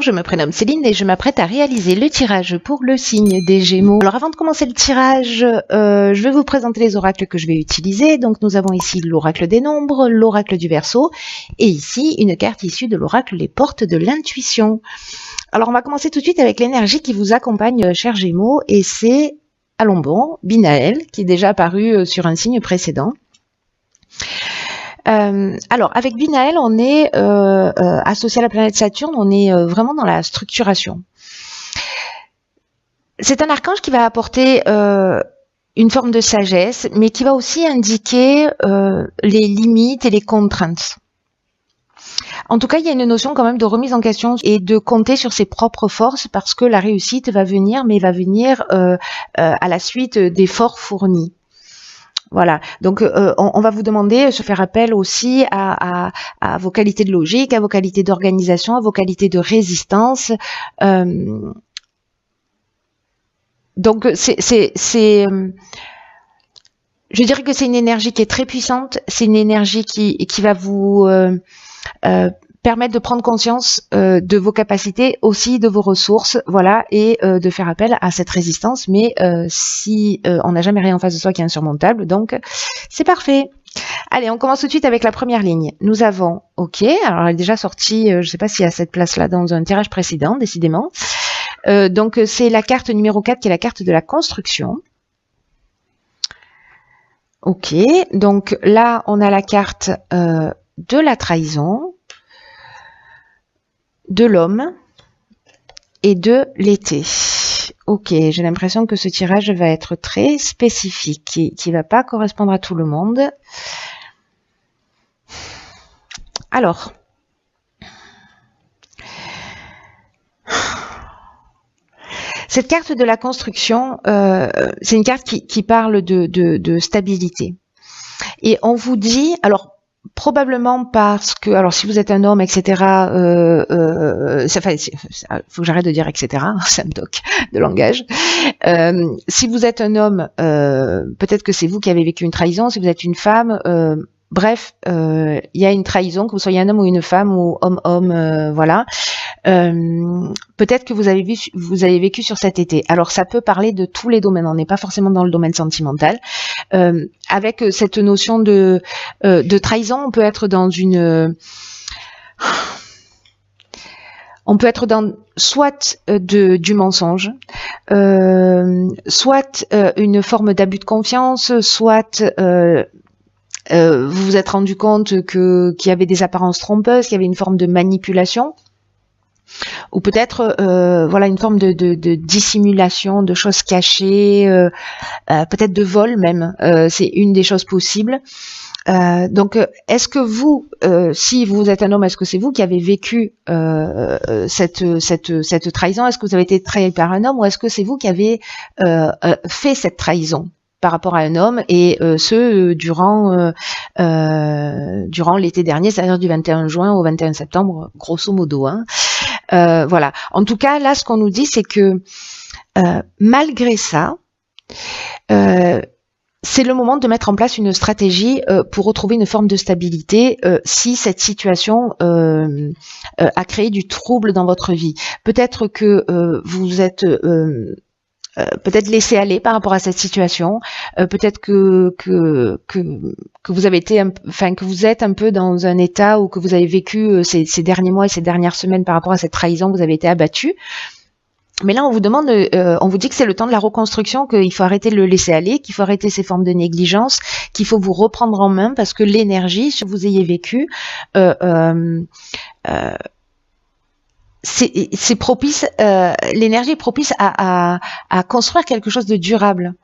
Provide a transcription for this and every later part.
Je me prénomme Céline et je m'apprête à réaliser le tirage pour le signe des Gémeaux. Alors avant de commencer le tirage, je vais vous présenter les oracles que je vais utiliser. Donc nous avons ici l'oracle des nombres, l'oracle du Verseau et ici une carte issue de l'oracle les portes de l'intuition. Alors on va commencer tout de suite avec l'énergie qui vous accompagne, chers Gémeaux, et c'est, allons bon, Binaël, qui est déjà apparu sur un signe précédent. Alors, avec Binaël, on est associé à la planète Saturne, on est vraiment dans la structuration. C'est un archange qui va apporter une forme de sagesse, mais qui va aussi indiquer les limites et les contraintes. En tout cas, il y a une notion quand même de remise en question et de compter sur ses propres forces, parce que la réussite va venir, mais va venir à la suite d'efforts fournis. Voilà, donc on va vous demander de se faire appel aussi à vos qualités de logique, à vos qualités d'organisation, à vos qualités de résistance. Donc je dirais que c'est une énergie qui est très puissante, c'est une énergie qui va vous permettre de prendre conscience de vos capacités, aussi de vos ressources, voilà, et de faire appel à cette résistance, mais si on n'a jamais rien en face de soi qui est insurmontable, donc c'est parfait. Allez, on commence tout de suite avec la première ligne. Nous avons, ok, alors elle est déjà sortie, je ne sais pas s'il y a cette place-là dans un tirage précédent, décidément. Donc c'est la carte numéro 4 qui est la carte de la construction. Ok, donc là on a la carte de la trahison, de l'homme et de l'été. Ok, j'ai l'impression que ce tirage va être très spécifique, qui va pas correspondre à tout le monde. Alors, cette carte de la construction, c'est une carte qui parle de stabilité. Et on vous dit, alors, probablement parce que, alors si vous êtes un homme, etc., faut que j'arrête de dire etc., ça me toque de langage. Si vous êtes un homme, peut-être que c'est vous qui avez vécu une trahison. Si vous êtes une femme, bref, il y a une trahison, que vous soyez un homme ou une femme ou homme-homme, voilà. Peut-être que vous avez vécu sur cet été. Alors ça peut parler de tous les domaines, on n'est pas forcément dans le domaine sentimental. Avec cette notion de trahison, on peut être dans soit du mensonge, soit une forme d'abus de confiance, soit vous vous êtes rendu compte qu'il y avait des apparences trompeuses, qu'il y avait une forme de manipulation. Ou peut-être voilà, une forme de dissimulation, de choses cachées, peut-être de vol même, c'est une des choses possibles. Donc est-ce que vous, si vous êtes un homme, est-ce que c'est vous qui avez vécu cette trahison? Est-ce que vous avez été trahi par un homme, ou est-ce que c'est vous qui avez fait cette trahison par rapport à un homme, et durant l'été dernier, c'est-à-dire du 21 juin au 21 septembre, grosso modo, hein. Voilà. En tout cas, là, ce qu'on nous dit, c'est que malgré ça, c'est le moment de mettre en place une stratégie pour retrouver une forme de stabilité si cette situation a créé du trouble dans votre vie. Peut-être que vous êtes peut-être laissé aller par rapport à cette situation, peut-être que vous avez été, que vous êtes un peu dans un état où que vous avez vécu ces derniers mois et ces dernières semaines par rapport à cette trahison, vous avez été abattu. Mais là, on vous demande, on vous dit que c'est le temps de la reconstruction, qu'il faut arrêter de le laisser aller, qu'il faut arrêter ces formes de négligence, qu'il faut vous reprendre en main, parce que l'énergie, si vous ayez vécu, c'est propice, l'énergie est propice à construire quelque chose de durable.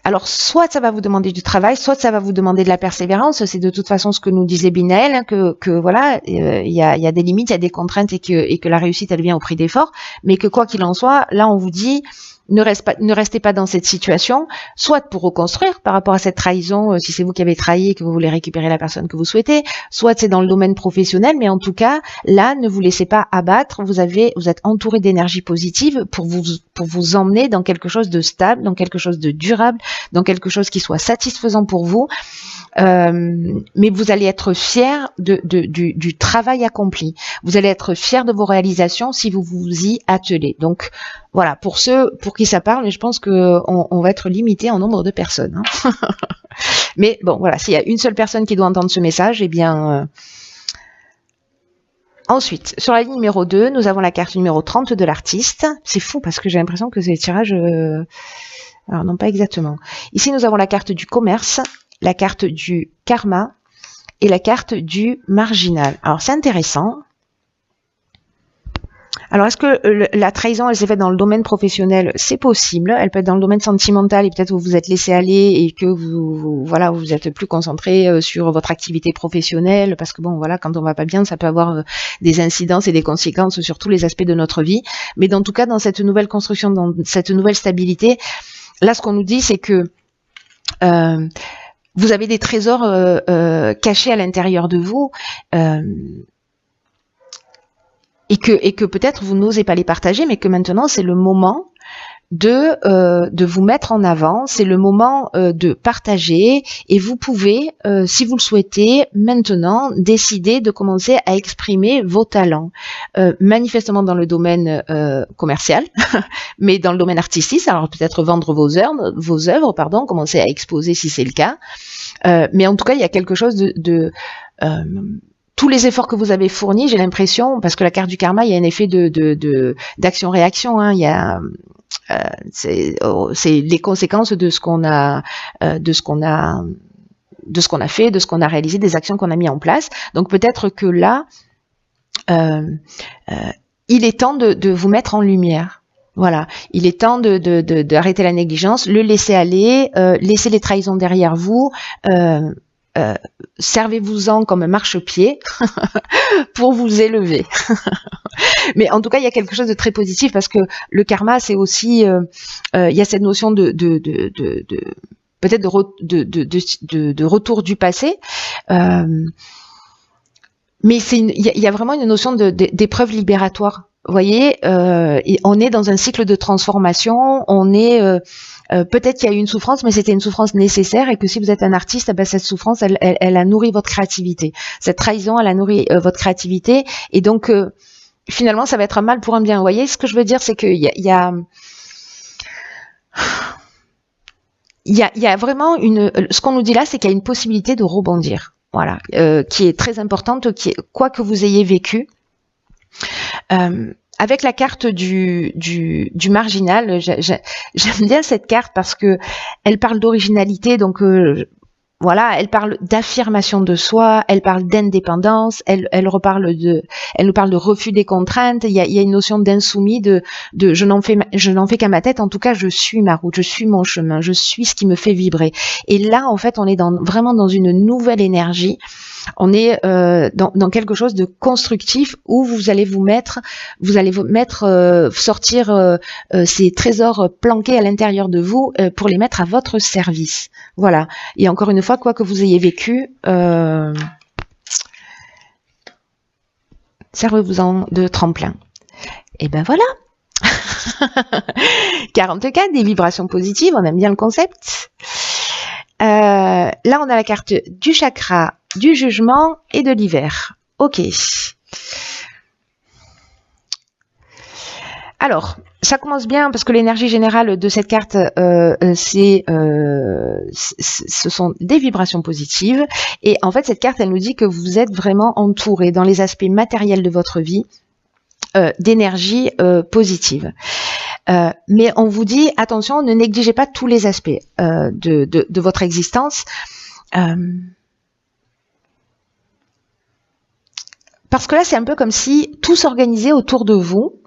Alors, soit ça va vous demander du travail, soit ça va vous demander de la persévérance. C'est de toute façon ce que nous disait Binaël, hein, que voilà, il y a des limites, il y a des contraintes, et que la réussite, elle vient au prix d'efforts. Mais que quoi qu'il en soit, là, on vous dit, ne restez pas dans cette situation, soit pour reconstruire par rapport à cette trahison, si c'est vous qui avez trahi et que vous voulez récupérer la personne que vous souhaitez, soit c'est dans le domaine professionnel, mais en tout cas, là, ne vous laissez pas abattre, vous êtes entouré d'énergie positive pour vous emmener dans quelque chose de stable, dans quelque chose de durable, dans quelque chose qui soit satisfaisant pour vous. Mais vous allez être fier du travail accompli. Vous allez être fier de vos réalisations si vous vous y attelez. Donc voilà, pour ceux pour qui ça parle, je pense que on va être limité en nombre de personnes. Hein. Mais bon, voilà, s'il y a une seule personne qui doit entendre ce message, eh bien... Ensuite, sur la ligne numéro 2, nous avons la carte numéro 30 de l'artiste. C'est fou parce que j'ai l'impression que c'est les tirages... Alors non, pas exactement. Ici, nous avons la carte du commerce, la carte du karma et la carte du marginal. Alors, c'est intéressant. Alors, est-ce que la trahison, elle s'est faite dans le domaine professionnel? C'est possible. Elle peut être dans le domaine sentimental et peut-être vous vous êtes laissé aller et que vous êtes plus concentré sur votre activité professionnelle parce que bon, voilà, quand on va pas bien, ça peut avoir des incidences et des conséquences sur tous les aspects de notre vie. Mais dans tout cas, dans cette nouvelle construction, dans cette nouvelle stabilité, là, ce qu'on nous dit, c'est que vous avez des trésors cachés à l'intérieur de vous. Et que peut-être vous n'osez pas les partager, mais que maintenant c'est le moment de vous mettre en avant, c'est le moment de partager, et vous pouvez, si vous le souhaitez, maintenant décider de commencer à exprimer vos talents, manifestement dans le domaine commercial, mais dans le domaine artistique, alors peut-être vendre vos œuvres, commencer à exposer si c'est le cas, mais en tout cas il y a quelque chose tous les efforts que vous avez fournis, j'ai l'impression, parce que la carte du karma, il y a un effet d'action-réaction. Hein, il y a, c'est les conséquences de ce qu'on a, fait, de ce qu'on a réalisé, des actions qu'on a mis en place. Donc peut-être que là, il est temps de vous mettre en lumière. Voilà, il est temps d'arrêter la négligence, le laisser aller, laisser les trahisons derrière vous. Servez-vous-en comme un marchepied pour vous élever. Mais en tout cas, il y a quelque chose de très positif parce que le karma, c'est aussi, il y a cette notion peut-être de retour du passé. Mais il y a vraiment une notion d'épreuve libératoire. Vous voyez, on est dans un cycle de transformation, on est peut-être qu'il y a eu une souffrance, mais c'était une souffrance nécessaire et que si vous êtes un artiste, ben, cette souffrance, elle a nourri votre créativité. Cette trahison, elle a nourri votre créativité et donc finalement, ça va être un mal pour un bien. Vous voyez, ce que je veux dire, c'est qu'il y a vraiment ce qu'on nous dit là, c'est qu'il y a une possibilité de rebondir. Voilà, qui est très importante, quoi que vous ayez vécu. Avec la carte du marginal, j'aime bien cette carte parce que elle parle d'originalité, donc voilà, elle parle d'affirmation de soi, elle parle d'indépendance, elle nous parle de refus des contraintes. Il y a une notion d'insoumis, de je n'en fais qu'à ma tête. En tout cas, je suis ma route, je suis mon chemin, je suis ce qui me fait vibrer. Et là, en fait, on est vraiment dans une nouvelle énergie. On est dans quelque chose de constructif où vous allez vous mettre sortir ces trésors planqués à l'intérieur de vous pour les mettre à votre service. Voilà. Et encore une fois, quoi que vous ayez vécu, servez-vous-en de tremplin. Et ben voilà. 44, des vibrations positives, on aime bien le concept. Là, on a la carte du chakra, du jugement et de l'hiver. Ok. Alors, ça commence bien parce que l'énergie générale de cette carte, ce sont des vibrations positives. Et en fait, cette carte, elle nous dit que vous êtes vraiment entouré dans les aspects matériels de votre vie d'énergie positive. Mais on vous dit, attention, ne négligez pas tous les aspects de votre existence. Parce que là, c'est un peu comme si tout s'organisait autour de vous.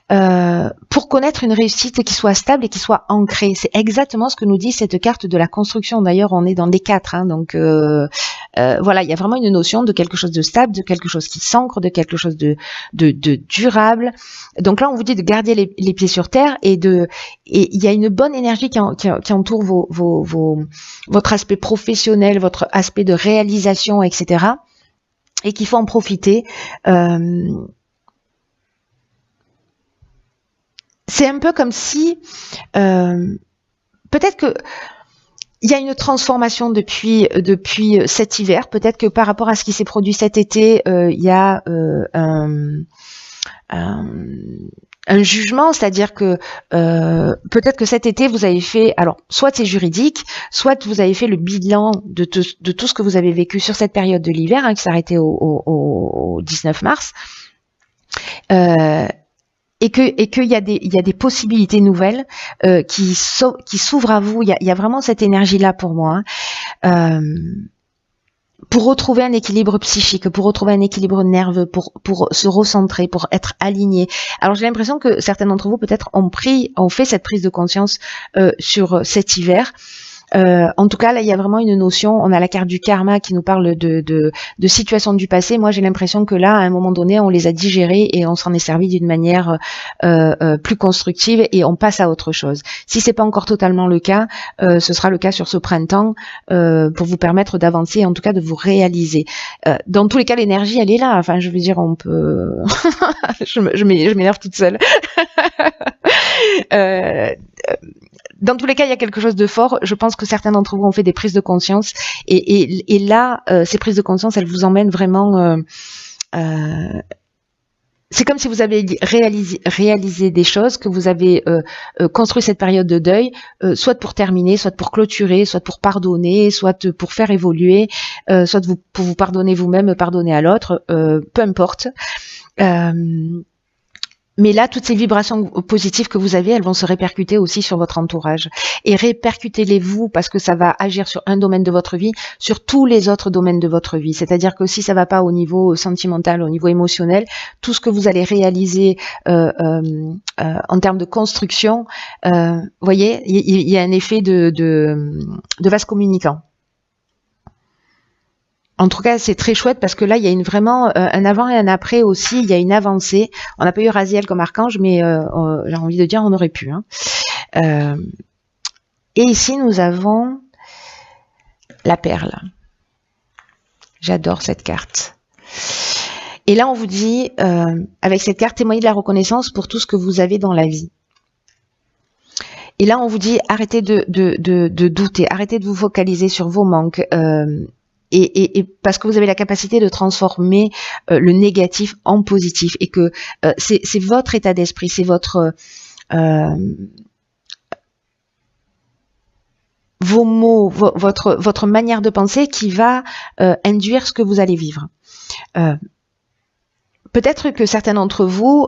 pour connaître une réussite qui soit stable et qui soit ancrée. C'est exactement ce que nous dit cette carte de la construction. D'ailleurs, on est dans les 4, hein, donc voilà, il y a vraiment une notion de quelque chose de stable, de quelque chose qui s'ancre, de quelque chose de durable. Donc là, on vous dit de garder les pieds sur terre et il y a une bonne énergie qui entoure votre aspect professionnel, votre aspect de réalisation, etc. Et qu'il faut en profiter. C'est un peu comme si peut-être que il y a une transformation depuis cet hiver. Peut-être que par rapport à ce qui s'est produit cet été, il y a un jugement, c'est-à-dire que peut-être que cet été vous avez fait, alors soit c'est juridique, soit vous avez fait le bilan de tout ce que vous avez vécu sur cette période de l'hiver, hein, qui s'arrêtait au 19 mars. Et qu'il y a des possibilités nouvelles qui s'ouvrent à vous. Il y a vraiment cette énergie là pour moi, hein, pour retrouver un équilibre psychique, pour retrouver un équilibre nerveux, pour se recentrer, pour être aligné. Alors j'ai l'impression que certains d'entre vous peut-être ont fait cette prise de conscience sur cet hiver. En tout cas, là, il y a vraiment une notion. On a la carte du karma qui nous parle de situations du passé. Moi, j'ai l'impression que là, à un moment donné, on les a digérées et on s'en est servi d'une manière plus constructive et on passe à autre chose. Si c'est pas encore totalement le cas, ce sera le cas sur ce printemps pour vous permettre d'avancer, en tout cas de vous réaliser. Dans tous les cas, l'énergie, elle est là. Enfin, je veux dire, on peut. je m'énerve toute seule. Dans tous les cas, il y a quelque chose de fort. Je pense que certains d'entre vous ont fait des prises de conscience. Et là, ces prises de conscience, elles vous emmènent vraiment... c'est comme si vous avez réalisé des choses, que vous avez construit cette période de deuil, soit pour terminer, soit pour clôturer, soit pour pardonner, soit pour faire évoluer, soit pour vous pardonner vous-même, pardonner à l'autre, peu importe. Mais là, toutes ces vibrations positives que vous avez, elles vont se répercuter aussi sur votre entourage. Et répercutez-les vous, parce que ça va agir sur un domaine de votre vie, sur tous les autres domaines de votre vie. C'est-à-dire que si ça va pas au niveau sentimental, au niveau émotionnel, tout ce que vous allez réaliser en termes de construction, voyez, il y a un effet de vase communicant. En tout cas, c'est très chouette parce que là, il y a vraiment un avant et un après aussi. Il y a une avancée. On n'a pas eu Raziel comme archange, mais j'ai envie de dire, on aurait pu. Hein. Et ici, nous avons la perle. J'adore cette carte. Et là, on vous dit, avec cette carte, témoignez de la reconnaissance pour tout ce que vous avez dans la vie. Et là, on vous dit, arrêtez de douter, arrêtez de vous focaliser sur vos manques. Et parce que vous avez la capacité de transformer le négatif en positif et que c'est votre état d'esprit, c'est votre vos mots, votre manière de penser qui va induire ce que vous allez vivre. Peut-être que certains d'entre vous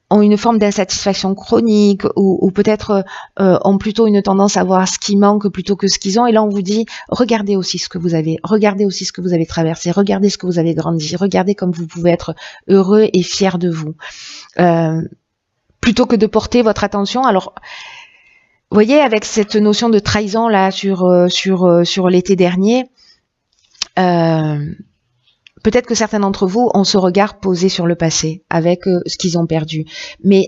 ont une forme d'insatisfaction chronique ou peut-être ont plutôt une tendance à voir ce qui manque plutôt que ce qu'ils ont. Et là, on vous dit, regardez aussi ce que vous avez, regardez aussi ce que vous avez traversé, regardez ce que vous avez grandi, regardez comme vous pouvez être heureux et fier de vous. Plutôt que de porter votre attention. Alors, vous voyez, avec cette notion de trahison là sur l'été dernier, peut-être que certains d'entre vous ont ce regard posé sur le passé, avec ce qu'ils ont perdu. Mais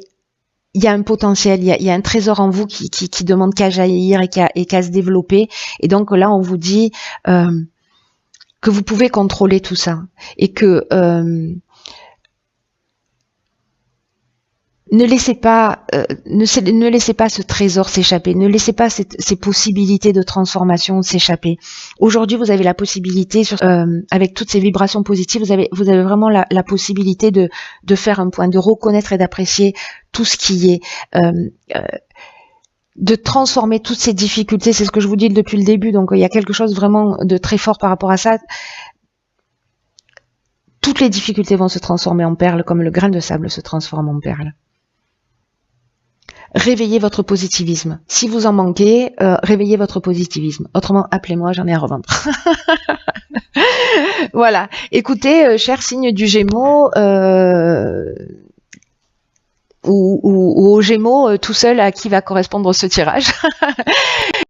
il y a un potentiel, il y a un trésor en vous qui demande qu'à jaillir et qu'à se développer. Et donc là, on vous dit que vous pouvez contrôler tout ça. Et que ne laissez pas ce trésor s'échapper, ne laissez pas ces possibilités de transformation s'échapper. Aujourd'hui, vous avez la possibilité, avec toutes ces vibrations positives, vous avez vraiment la possibilité de faire un point, de reconnaître et d'apprécier tout ce qui est, de transformer toutes ces difficultés. C'est ce que je vous dis depuis le début, donc il y a quelque chose vraiment de très fort par rapport à ça. Toutes les difficultés vont se transformer en perles, comme le grain de sable se transforme en perles. Réveillez votre positivisme. Si vous en manquez, réveillez votre positivisme. Autrement, appelez-moi, j'en ai à revendre. Voilà. Écoutez, cher signe du Gémeaux, ou aux Gémeaux tout seul à qui va correspondre ce tirage.